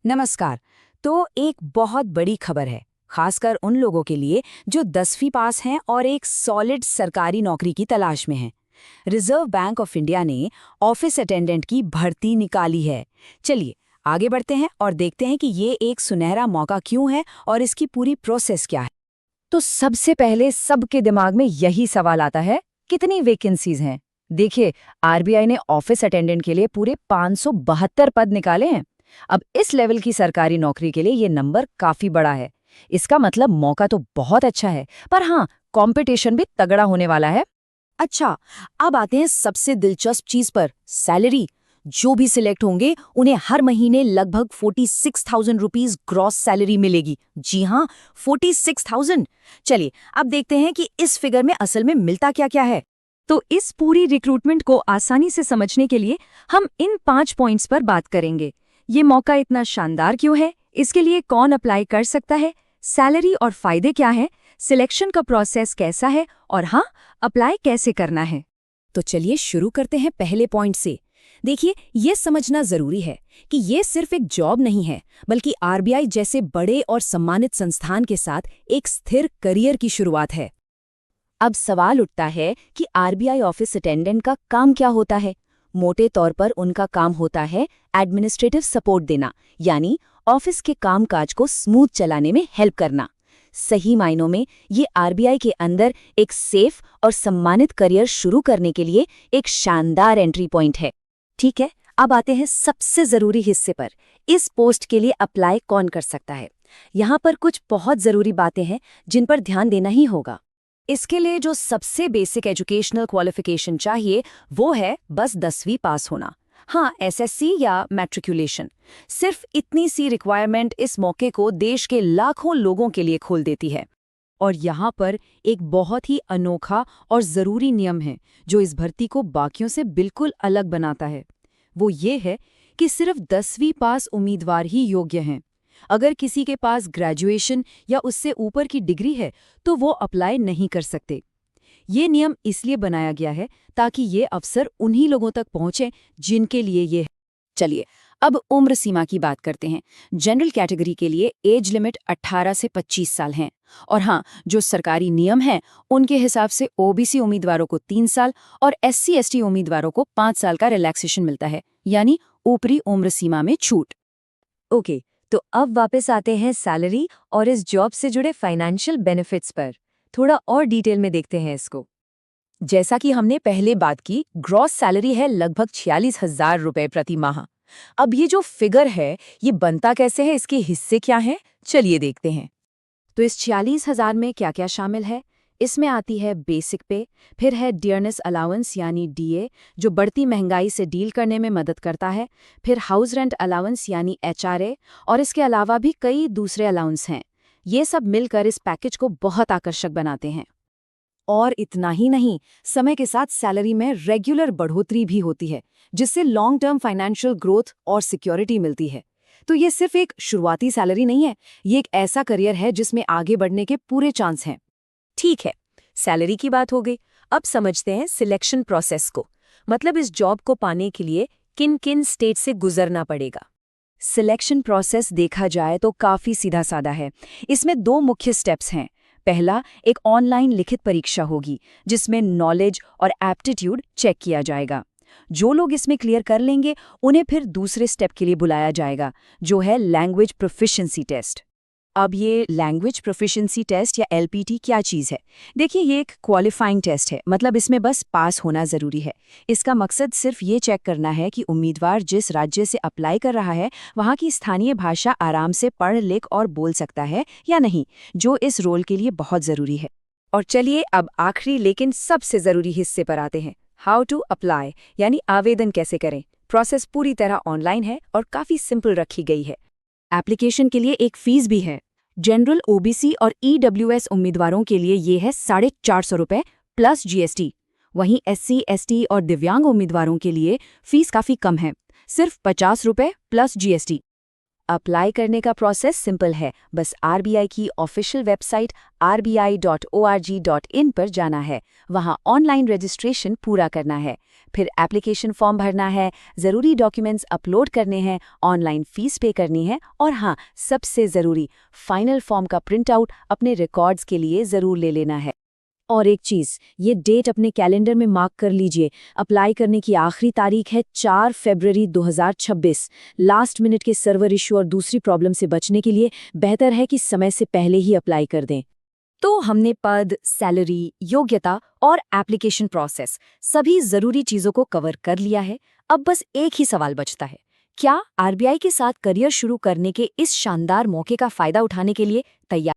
नमस्कार। तो एक बहुत बड़ी खबर है, खासकर उन लोगों के लिए जो 10वीं पास हैं और एक सॉलिड सरकारी नौकरी की तलाश में हैं। रिजर्व बैंक ऑफ इंडिया ने ऑफिस अटेंडेंट की भर्ती निकाली है। चलिए आगे बढ़ते हैं और देखते हैं कि ये एक सुनहरा मौका क्यों है और इसकी पूरी प्रोसेस क्या है। तो सबसे पहले सबके दिमाग में यही सवाल आता है, कितनी वैकेंसीज हैं? देखिए, आरबीआई ने ऑफिस अटेंडेंट के लिए पूरे 572 पद निकाले हैं। अब इस लेवल की सरकारी नौकरी के लिए ये नंबर काफी बड़ा है। इसका मतलब मौका तो बहुत अच्छा है, पर हाँ, कंपटीशन भी तगड़ा होने वाला है। अच्छा, अब आते हैं सबसे दिलचस्प चीज पर, सैलरी। जो भी सिलेक्ट होंगे उन्हें हर महीने लगभग 46,000 रुपीज ग्रॉस सैलरी मिलेगी। जी हाँ, 46,000। चलिए अब देखते हैं कि इस फिगर में असल में मिलता क्या क्या है। तो इस पूरी रिक्रूटमेंट को आसानी से समझने के लिए हम इन 5 पॉइंट्स पर बात करेंगे। ये मौका इतना शानदार क्यों है, इसके लिए कौन अप्लाई कर सकता है, सैलरी और फायदे क्या हैं, सिलेक्शन का प्रोसेस कैसा है और हाँ, अप्लाई कैसे करना है। तो चलिए शुरू करते हैं पहले पॉइंट से। देखिए, ये समझना जरूरी है कि ये सिर्फ एक जॉब नहीं है, बल्कि आरबीआई जैसे बड़े और सम्मानित संस्थान के साथ एक स्थिर करियर की शुरुआत है। अब सवाल उठता है कि आरबीआई ऑफिस अटेंडेंट का काम क्या होता है। मोटे तौर पर उनका काम होता है एडमिनिस्ट्रेटिव सपोर्ट देना, यानी ऑफिस के कामकाज को स्मूथ चलाने में हेल्प करना। सही मायनों में ये आरबीआई के अंदर एक सेफ और सम्मानित करियर शुरू करने के लिए एक शानदार एंट्री पॉइंट है। ठीक है, अब आते हैं सबसे जरूरी हिस्से पर। इस पोस्ट के लिए अप्लाई कौन कर सकता है? यहाँ पर कुछ बहुत जरूरी बातें हैं जिन पर ध्यान देना ही होगा। इसके लिए जो सबसे बेसिक एजुकेशनल क्वालिफिकेशन चाहिए वो है बस 10वीं पास होना। हाँ, एसएससी या मैट्रिकुलेशन। सिर्फ इतनी सी रिक्वायरमेंट इस मौके को देश के लाखों लोगों के लिए खोल देती है। और यहाँ पर एक बहुत ही अनोखा और ज़रूरी नियम है जो इस भर्ती को बाकियों से बिल्कुल अलग बनाता है। वो ये है कि सिर्फ 10वीं पास उम्मीदवार ही योग्य हैं। अगर किसी के पास ग्रेजुएशन या उससे ऊपर की डिग्री है तो वो अप्लाई नहीं कर सकते। ये नियम इसलिए बनाया गया है ताकि ये अवसर उन्हीं लोगों तक पहुंचे जिनके लिए ये है। चलिए अब उम्र सीमा की बात करते हैं। जनरल कैटेगरी के लिए एज लिमिट 18 से 25 साल है। और हाँ, जो सरकारी नियम हैं उनके हिसाब से ओबीसी उम्मीदवारों को 3 साल और एससी एसटी उम्मीदवारों को 5 साल का रिलैक्सेशन मिलता है, यानी ऊपरी उम्र सीमा में छूट। ओके, तो अब वापस आते हैं सैलरी और इस जॉब से जुड़े फाइनेंशियल बेनिफिट्स पर। थोड़ा और डिटेल में देखते हैं इसको। जैसा कि हमने पहले बात की, ग्रॉस सैलरी है लगभग 46,000 रुपए प्रति माह। अब ये जो फिगर है ये बनता कैसे है, इसके हिस्से क्या हैं, चलिए देखते हैं। तो इस 46,000 में क्या क्या शामिल है? इसमें आती है बेसिक पे, फिर है डियरनेस अलाउंस यानी डीए जो बढ़ती महंगाई से डील करने में मदद करता है, फिर हाउस रेंट अलाउंस यानी एचआरए, और इसके अलावा भी कई दूसरे अलाउंस हैं। ये सब मिलकर इस पैकेज को बहुत आकर्षक बनाते हैं। और इतना ही नहीं, समय के साथ सैलरी में रेगुलर बढ़ोतरी भी होती है, जिससे लॉन्ग टर्म फाइनेंशियल ग्रोथ और सिक्योरिटी मिलती है। तो ये सिर्फ एक शुरुआती सैलरी नहीं है, ये एक ऐसा करियर है जिसमें आगे बढ़ने के पूरे चांस हैं। ठीक है, सैलरी की बात हो गई। अब समझते हैं सिलेक्शन प्रोसेस को, मतलब इस जॉब को पाने के लिए किन किन स्टेज से गुजरना पड़ेगा। सिलेक्शन प्रोसेस देखा जाए तो काफ़ी सीधा साधा है। इसमें 2 मुख्य स्टेप्स हैं। पहला, एक ऑनलाइन लिखित परीक्षा होगी जिसमें नॉलेज और एप्टीट्यूड चेक किया जाएगा। जो लोग इसमें क्लियर कर लेंगे उन्हें फिर दूसरे स्टेप के लिए बुलाया जाएगा, जो है लैंग्वेज प्रोफिशिएंसी टेस्ट। अब ये लैंग्वेज प्रोफिशिएंसी टेस्ट या एलपीटी क्या चीज़ है? देखिए, ये एक क्वालिफाइंग टेस्ट है, मतलब इसमें बस पास होना ज़रूरी है। इसका मकसद सिर्फ ये चेक करना है कि उम्मीदवार जिस राज्य से अप्लाई कर रहा है वहाँ की स्थानीय भाषा आराम से पढ़ लिख और बोल सकता है या नहीं, जो इस रोल के लिए बहुत ज़रूरी है। और चलिए अब आखिरी लेकिन सबसे ज़रूरी हिस्से पर आते हैं, हाउ टू अप्लाई, यानी आवेदन कैसे करें। प्रोसेस पूरी तरह ऑनलाइन है और काफ़ी सिंपल रखी गई है। एप्लीकेशन के लिए एक फ़ीस भी है। जनरल ओबीसी और ईडब्ल्यूएस उम्मीदवारों के लिए ये है 450 रुपये प्लस जीएसटी। वहीं एससी एसटी और दिव्यांग उम्मीदवारों के लिए फ़ीस काफ़ी कम है, सिर्फ 50 रुपये प्लस जीएसटी। अप्लाई करने का प्रोसेस सिंपल है, बस आरबीआई की ऑफिशियल वेबसाइट rbi.org.in पर जाना है। वहाँ ऑनलाइन रजिस्ट्रेशन पूरा करना है, फिर एप्लीकेशन फॉर्म भरना है, ज़रूरी डॉक्यूमेंट्स अपलोड करने हैं, ऑनलाइन फीस पे करनी है और हाँ, सबसे ज़रूरी फाइनल फॉर्म का प्रिंट आउट अपने रिकॉर्ड्स के लिए ज़रूर ले लेना है। और एक चीज़, ये डेट अपने कैलेंडर में मार्क कर लीजिए। अप्लाई करने की आखिरी तारीख है 4 फरवरी 2026। लास्ट मिनट के सर्वर इशू और दूसरी प्रॉब्लम से बचने के लिए बेहतर है कि समय से पहले ही अप्लाई कर दें। तो हमने पद, सैलरी, योग्यता और एप्लीकेशन प्रोसेस सभी ज़रूरी चीज़ों को कवर कर लिया है। अब बस एक ही सवाल बचता है, क्या आरबीआई के साथ करियर शुरू करने के इस शानदार मौके का फ़ायदा उठाने के लिए तैयार